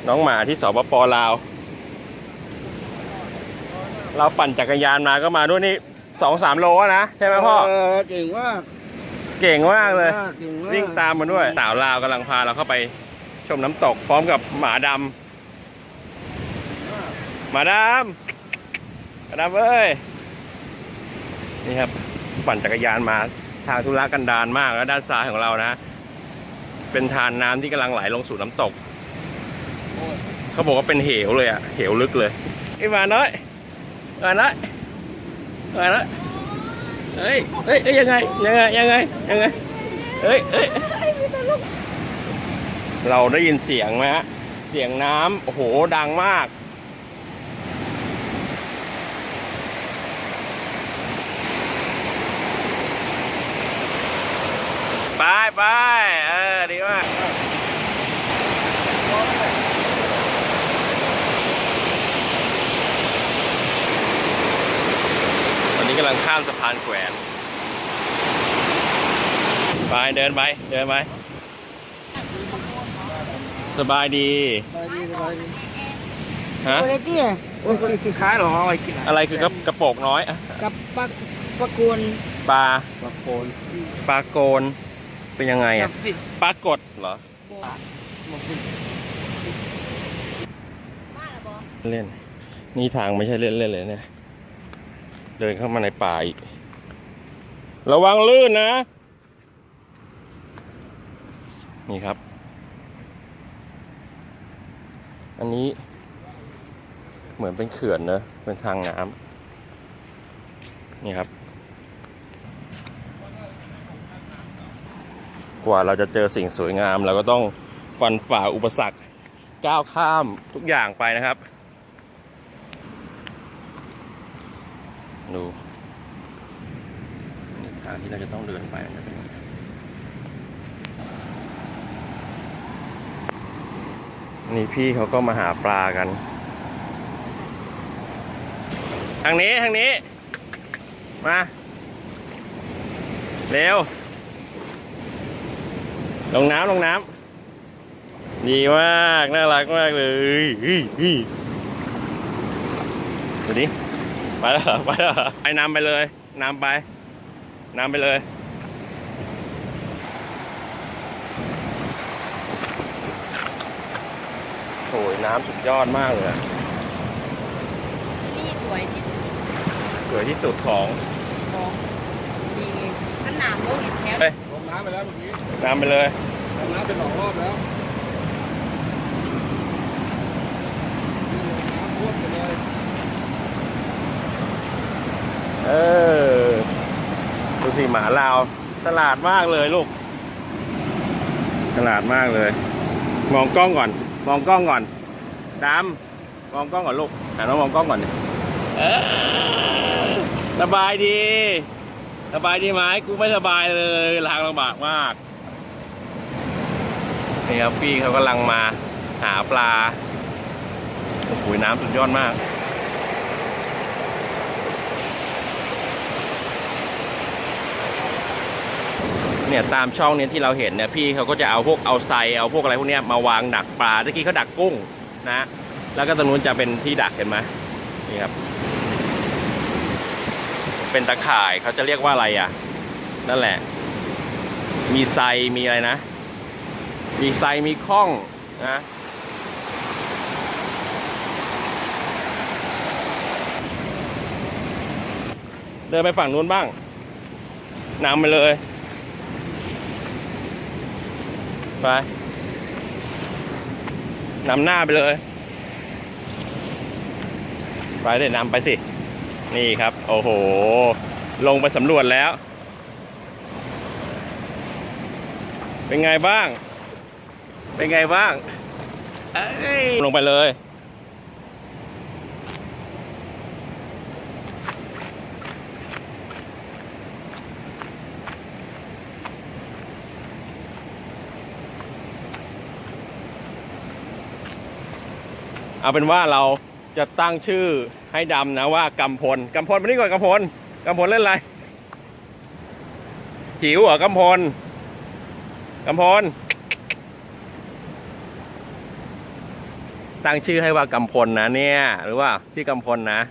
น้องหมาที่สปป.ลาวเราปั่นจักรยานมาก็มาด้วยนี่2-3 โลนะใช่ไหมพ่อเก่งมากเก่งมากเลยวิ่งตามมาด้วยสาวลาวกำลังพาเราเข้าไปชมน้ำตกพร้อมกับหมาดำหมาดำเอ้ยนี่ครับปั่นจักรยานมาทางธุรกันดารมากแล้วด้านซ้ายของเรานะเป็นทานน้ำที่กำลังไหลลงสู่น้ำตกเขาบอกว่าเป็นเหวเลยอะเหวลึกเลยไอ้หมาน้อยหมาน้อยเฮ้ยยังไงเฮ้ยเราได้ยินเสียงไหมฮะเสียงน้ำโอ้โหดังมากไปดีมากตอนนี้กำลังข้ามสะพานแขวนไปเดินไปสบายดีฮะคือคล้ายหรออะไรคือกระโปกน้อยกับปลาโกนปลาโกนเป็นยังไงอ่ะปลากดเหรอเล่นนี่ทางไม่ใช่เล่นเลยเนี่ยเดินเข้ามาในป่าอีกระวังลื่นนะนี่ครับอันนี้เหมือนเป็นเขื่อนเนอะเป็นทางน้ำนี่ครับกว่าเราจะเจอสิ่งสวยงามเราก็ต้องฟันฝ่าอุปสรรคก้าวข้ามทุกอย่างไปนะครับดูนี่ทางที่เราจะต้องเดินไปจะเป็นนี่พี่เขาก็มาหาปลากันทางนี้มาเร็วลงน้ำดีมากน่ารักมากเลยดูดิไปแล้วไปนำไปเลยนำไปเลยโอ้ยน้ำสุดยอดมากเลยนี่สวยที่สุดของดีขนาดโลกแท้ลงน้ำไปแล้วเมื่อกี้นำไปเลยลงน้ำไป2 รอบแล้วน้ำท่วมไปเลยดูสิหมาลาวฉลาดมากเลยลูกฉลาดมากเลยมองกล้องก่อนดำมองกล้องก่อนลูกหันมามองกล้องก่อนสบายดีไหมกูไม่สบายเลยทางลำบากมากนี่ครับพี่เขากำลังมาหาปลาโอ้โหน้ำสุดยอดมากเนี่ยตามช่องนี้ที่เราเห็นเนี่ยพี่เขาก็จะเอาพวกอะไรพวกนี้มาวางดักปลาตะกี้เขาดักกุ้งนะแล้วก็ตรงนู้นจะเป็นที่ดักเห็นไหมนี่ครับเป็นตะข่ายเขาจะเรียกว่าอะไรอ่ะนั่นแหละมีไซมีอะไรนะมีไซมีข้องนะเดินไปฝั่งนู้นบ้างนำไปเลยไปนำหน้าไปเลยไปเดี๋ยวนำไปสินี่ครับโอ้โหลงไปสำรวจแล้วเป็นไงบ้างลงไปเลยเอาเป็นว่าเราจะตั้งชื่อให้ดำนะว่ากำพลมานี่ก่อนกำพลเล่นอะไรหิวเหรอกำพล ตั้งชื่อให้ว่ากำพลนะเนี่ยหรือว่าที่กำพลนะ